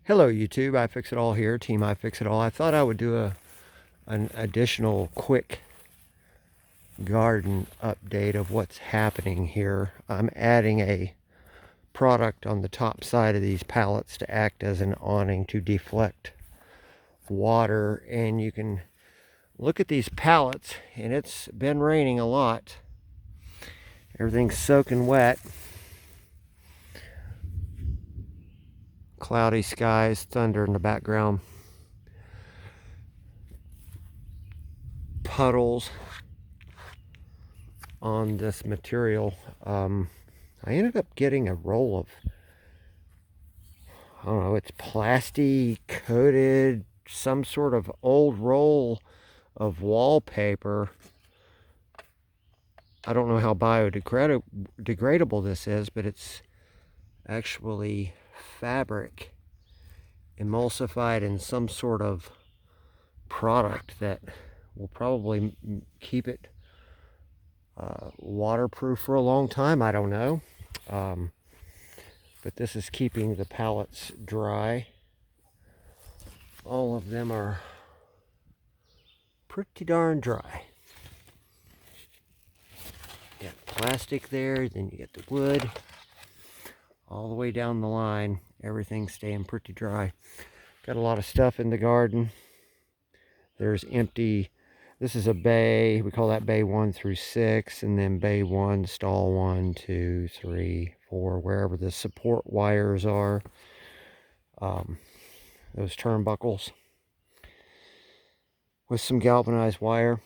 Hello YouTube, iFixItAll here, Team iFixItAll. I thought I would do an additional quick garden update of what's happening here. I'm adding a product on the top side of these pallets to act as an awning to deflect water, and you can look at these pallets, and it's been raining a lot. Everything's soaking wet. Cloudy skies, thunder in the background. Puddles on this material. I ended up getting a roll of, I don't know, it's plastic coated, some sort of old roll of wallpaper. I don't know how biodegradable this is, but it's actually fabric emulsified in some sort of product that will probably keep it waterproof for a long time. I don't know. But this is keeping the pallets dry. All of them are pretty darn dry. You got plastic there, then you get the wood. All the way down the line, everything's staying pretty dry. Got a lot of stuff in the garden. There's empty, this is a bay, we call that bay 1 through 6, and then bay 1, stall 1, 2, 3, 4, wherever the support wires are. Those turnbuckles with some galvanized wire.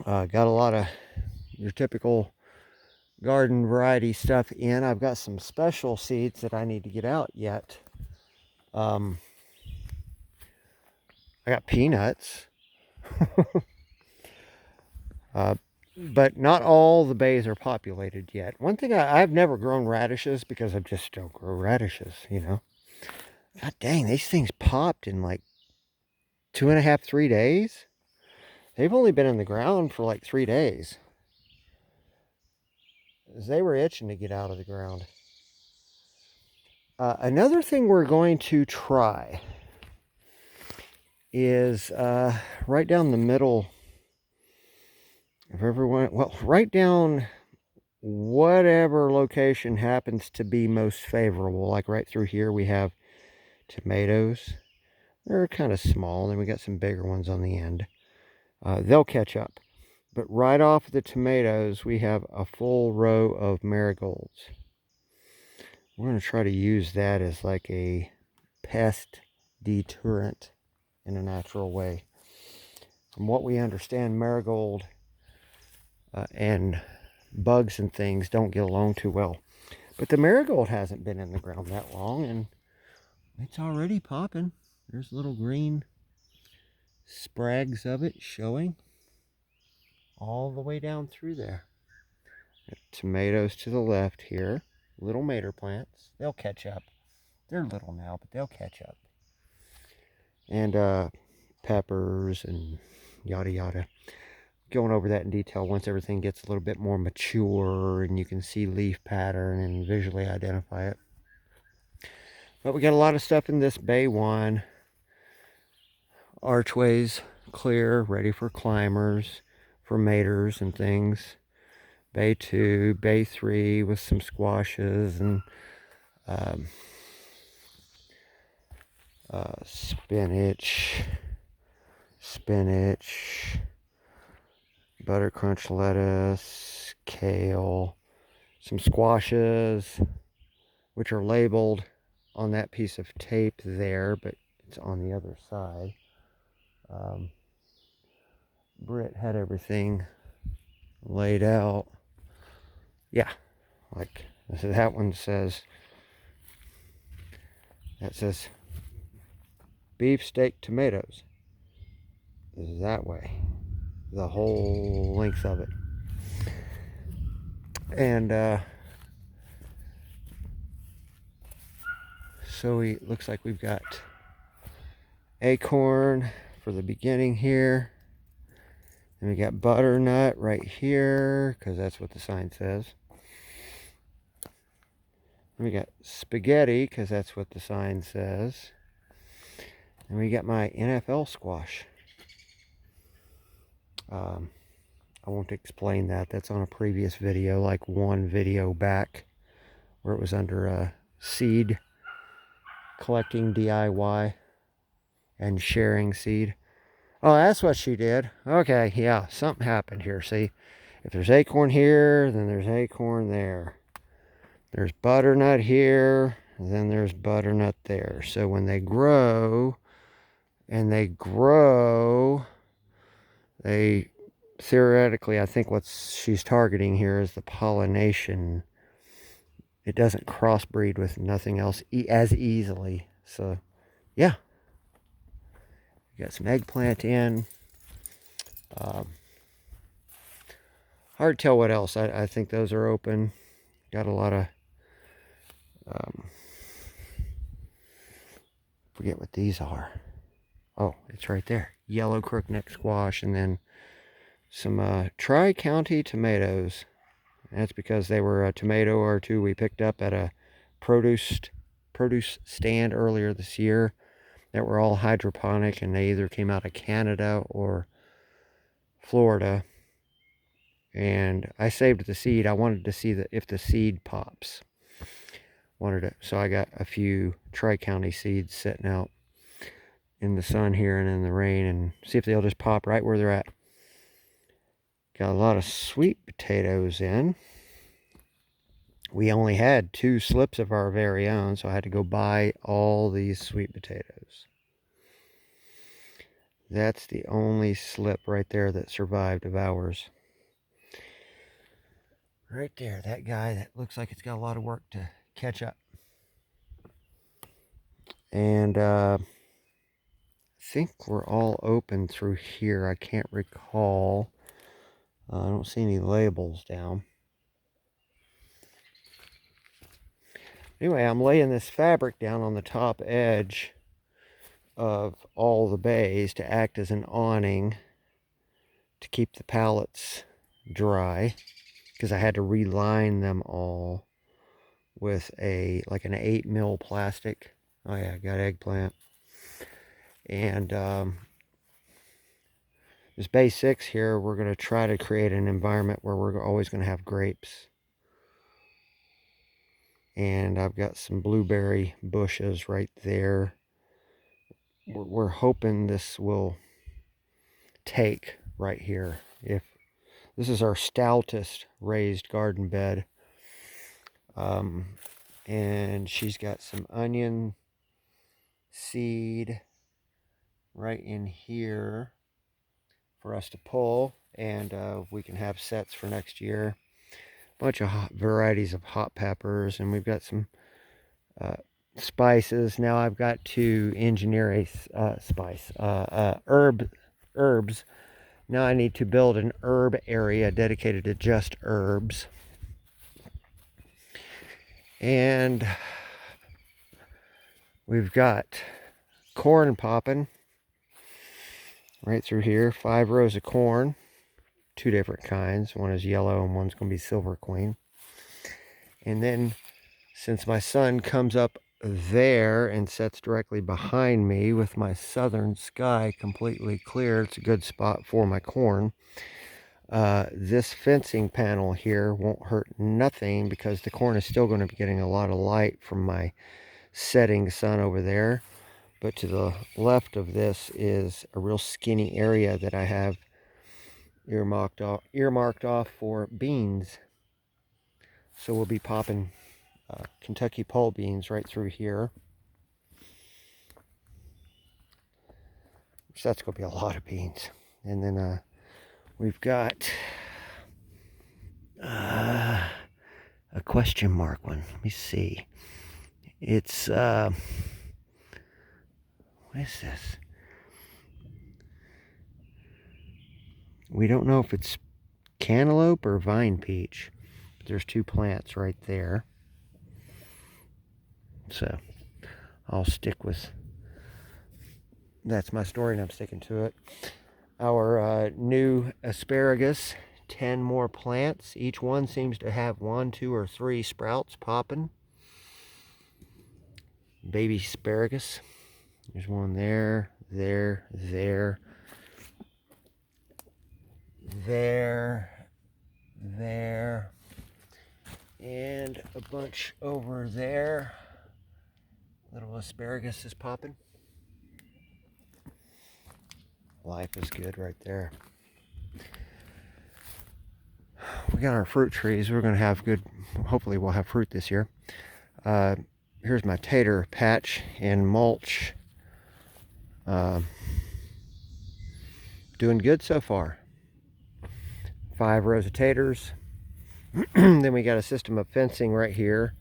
Got a lot of your typical garden variety stuff in. I've got some special seeds that I need to get out yet. I got peanuts. But not all the bays are populated yet. One thing, I've never grown radishes because I just don't grow radishes, you know. God dang, these things popped in like 2.5, 3 days. They've only been in the ground for like 3 days. They were itching to get out of the ground. Another thing we're going to try is right down the middle of everyone, well, right down whatever location happens to be most favorable. Like right through here we have tomatoes. They're kind of small, and we got some bigger ones on the end. They'll catch up. But right off the tomatoes, we have a full row of marigolds. We're going to try to use that as like a pest deterrent in a natural way. From what we understand, marigold and bugs and things don't get along too well. But the marigold hasn't been in the ground that long, and it's already popping. There's little green sprags of it showing all the way down through there. Tomatoes to the left here. Little mater plants. They'll catch up. They're little now, but they'll catch up. And peppers and yada yada. Going over that in detail once everything gets a little bit more mature and you can see leaf pattern and visually identify it. But we got a lot of stuff in this bay 1. Archways clear, ready for climbers, for maters and things. Bay 2, bay 3 with some squashes and spinach, butter crunch lettuce, kale, some squashes, which are labeled on that piece of tape there, but it's on the other side. Britt had everything laid out. Yeah, like that one says, that says beefsteak tomatoes. This is that way, the whole length of it. And so it looks like we've got acorn for the beginning here. And we got butternut right here, because that's what the sign says. We got spaghetti, because that's what the sign says. And we got my NFL squash. I won't explain that. That's on a previous video, like one video back, where it was under seed collecting DIY and sharing seed. Oh, that's what she did. Okay, yeah, something happened here. See, if there's acorn here, then there's acorn there. There's butternut here, then there's butternut there. So when they grow, they theoretically, I think what she's targeting here is the pollination. It doesn't crossbreed with nothing else as easily. So, yeah. Got some eggplant in. Hard to tell what else. I think those are open. Got a lot of, forget what these are. Oh, it's right there. Yellow crookneck squash, and then some Tri-County tomatoes. And that's because they were a tomato or two we picked up at a produce stand earlier this year that were all hydroponic, and they either came out of Canada or Florida. And I saved the seed. I wanted to see if the seed pops. So I got a few Tri-County seeds sitting out in the sun here and in the rain, and see if they'll just pop right where they're at. Got a lot of sweet potatoes in. We only had 2 slips of our very own, so I had to go buy all these sweet potatoes. That's the only slip right there that survived of ours. Right there, that guy that looks like it's got a lot of work to catch up. And I think we're all open through here. I can't recall. I don't see any labels down. Anyway, I'm laying this fabric down on the top edge of all the bays to act as an awning to keep the pallets dry, because I had to reline them all with like an 8mm plastic. Oh yeah, got eggplant. And this bay 6 here, we're going to try to create an environment where we're always going to have grapes. And I've got some blueberry bushes right there. We're hoping this will take right here. If this is our stoutest raised garden bed. And she's got some onion seed right in here for us to pull, and we can have sets for next year. Bunch of varieties of hot peppers, and we've got some spices. Now I've got to engineer a herbs. Now I need to build an herb area dedicated to just herbs. And we've got corn popping right through here. 5 rows of corn, 2 different kinds. One is yellow and one's going to be silver queen. And then, since my sun comes up there and sets directly behind me with my southern sky completely clear, it's a good spot for my corn. This fencing panel here won't hurt nothing, because the corn is still going to be getting a lot of light from my setting sun over there. But to the left of this is a real skinny area that I have earmarked off for beans. So we'll be popping Kentucky pole beans right through here. So that's going to be a lot of beans. And then we've got a question mark one. Let me see. It's, what is this? We don't know if it's cantaloupe or vine peach. But there's 2 plants right there. So I'll stick with, that's my story and I'm sticking to it. Our new asparagus, 10 more plants. Each one seems to have 1, 2, or 3 sprouts popping. baby asparagus. There's one there, there, there, and a bunch over there. Little asparagus is popping. Life is good right there. We got our fruit trees. We're gonna have good, hopefully we'll have fruit this year. Here's my tater patch and mulch. Doing good so far. 5 rows of taters. Then we got a system of fencing right here.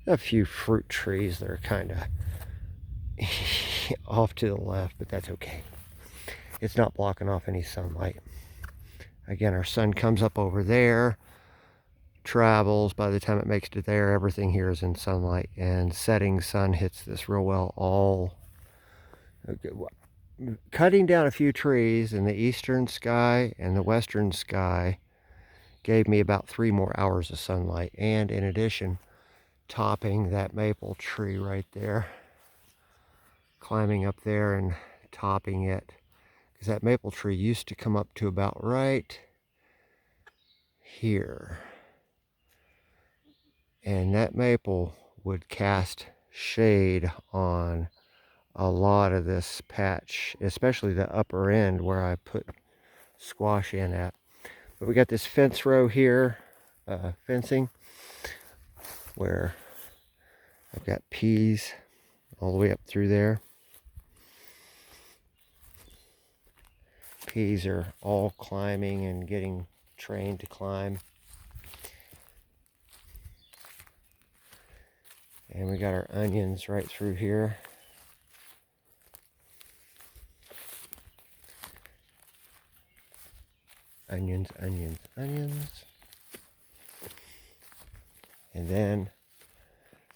A few fruit trees that are kind of off to the left, but that's okay. It's not blocking off any sunlight. Again, our sun comes up over there, travels. By the time it makes it there, everything here is in sunlight, and setting sun hits this real well. All okay. Cutting down a few trees in the eastern sky and the western sky gave me about 3 more hours of sunlight, and in addition, topping that maple tree right there, climbing up there and topping it, because that maple tree used to come up to about right here, and that maple would cast shade on a lot of this patch, especially the upper end where I put squash in at. But we got this fence row here, fencing, where I've got peas all the way up through there. Peas are all climbing and getting trained to climb. And we got our onions right through here. Onions, onions, onions. And then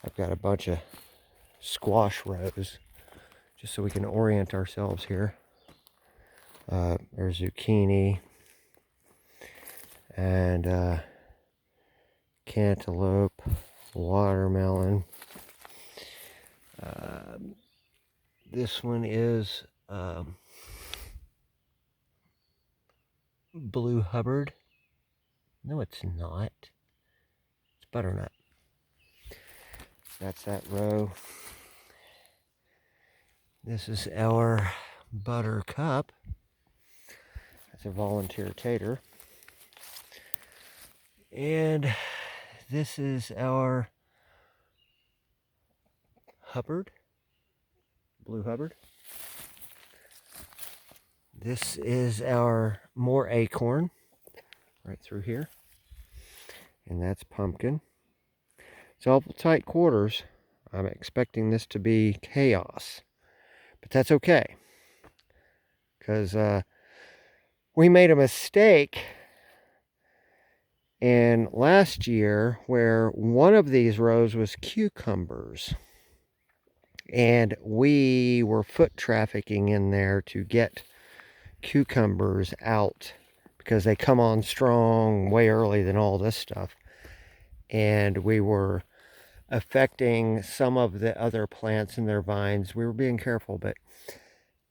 I've got a bunch of squash rows, just so we can orient ourselves here. There's zucchini and cantaloupe, watermelon. This one is Blue Hubbard. No, it's not. It's butternut. That's that row. This is our buttercup. That's a volunteer tater. And this is our Hubbard, Blue Hubbard. This is our more acorn, right through here. And that's pumpkin. It's all tight quarters. I'm expecting this to be chaos, but that's okay, because we made a mistake in last year where one of these rows was cucumbers, and we were foot trafficking in there to get cucumbers out because they come on strong way early than all this stuff, and we were affecting some of the other plants in their vines. We were being careful, but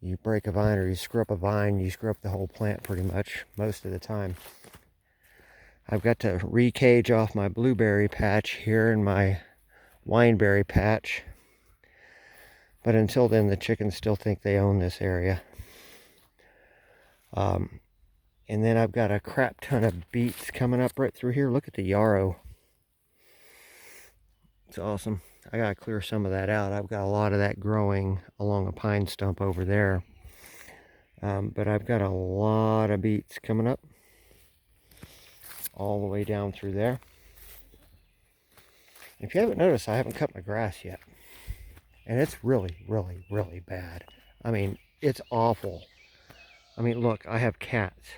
you break a vine or you screw up a vine, you screw up the whole plant pretty much most of the time. I've got to recage off my blueberry patch here and my wineberry patch, but until then the chickens still think they own this area. And then I've got a crap ton of beets coming up right through here. Look at the yarrow. It's awesome. I gotta clear some of that out. I've got a lot of that growing along a pine stump over there. But I've got a lot of beets coming up all the way down through there. If you haven't noticed, I haven't cut my grass yet. And it's really, really, really bad. I mean, it's awful. I mean, look, I have cats.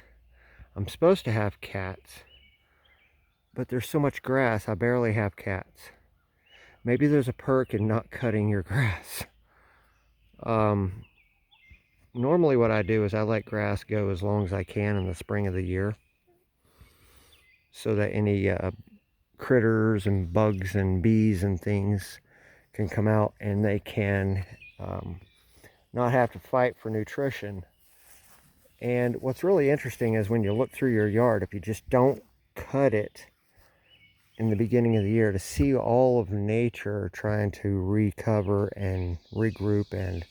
I'm supposed to have cats, but there's so much grass, I barely have cats. Maybe there's a perk in not cutting your grass. Normally what I do is I let grass go as long as I can in the spring of the year, so that any critters and bugs and bees and things can come out and they can not have to fight for nutrition. And what's really interesting is when you look through your yard, if you just don't cut it in the beginning of the year, to see all of nature trying to recover and regroup and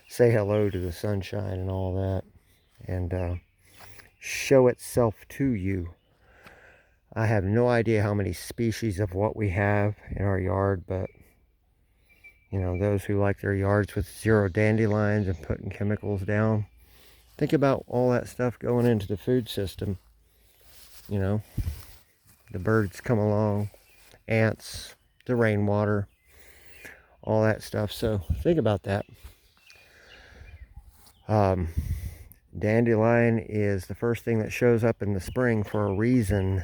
say hello to the sunshine and all that, and show itself to you. I have no idea how many species of what we have in our yard, but you know, those who like their yards with zero dandelions and putting chemicals down, think about all that stuff going into the food system. You know, the birds come along, ants, the rainwater, all that stuff. So think about that. Dandelion is the first thing that shows up in the spring for a reason.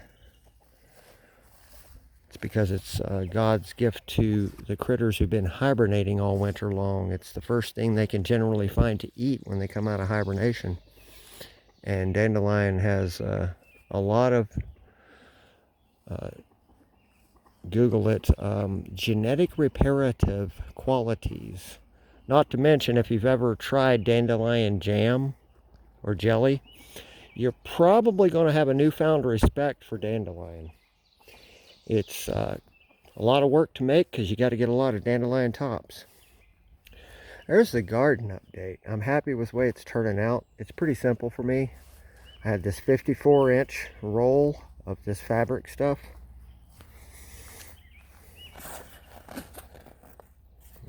It's because it's God's gift to the critters who've been hibernating all winter long. It's the first thing they can generally find to eat when they come out of hibernation. And dandelion has a lot of, Google it, genetic reparative qualities. Not to mention, if you've ever tried dandelion jam or jelly, you're probably going to have a newfound respect for dandelion. It's a lot of work to make because you got to get a lot of dandelion tops. There's the garden update. I'm happy with the way it's turning out. It's pretty simple for me. I had this 54-inch roll of this fabric stuff.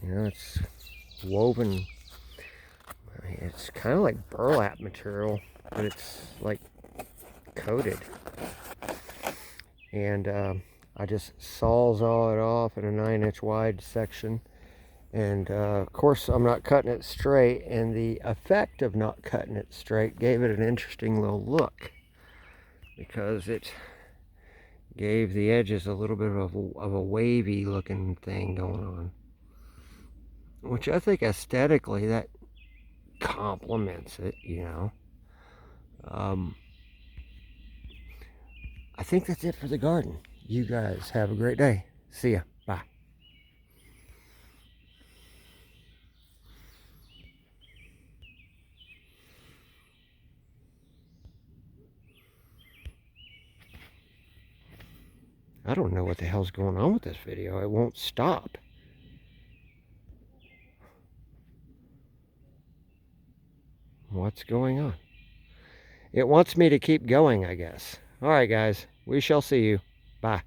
You know, it's woven. It's kind of like burlap material, but it's like coated. And I just sawzall it off in a 9-inch wide section. And of course I'm not cutting it straight, and the effect of not cutting it straight gave it an interesting little look, because it gave the edges a little bit of a wavy looking thing going on, which I think aesthetically that complements it, you know. I think that's it for the garden. You guys have a great day. See ya. Bye. I don't know what the hell's going on with this video. It won't stop. What's going on? It wants me to keep going, I guess. All right, guys. We shall see you. Bye.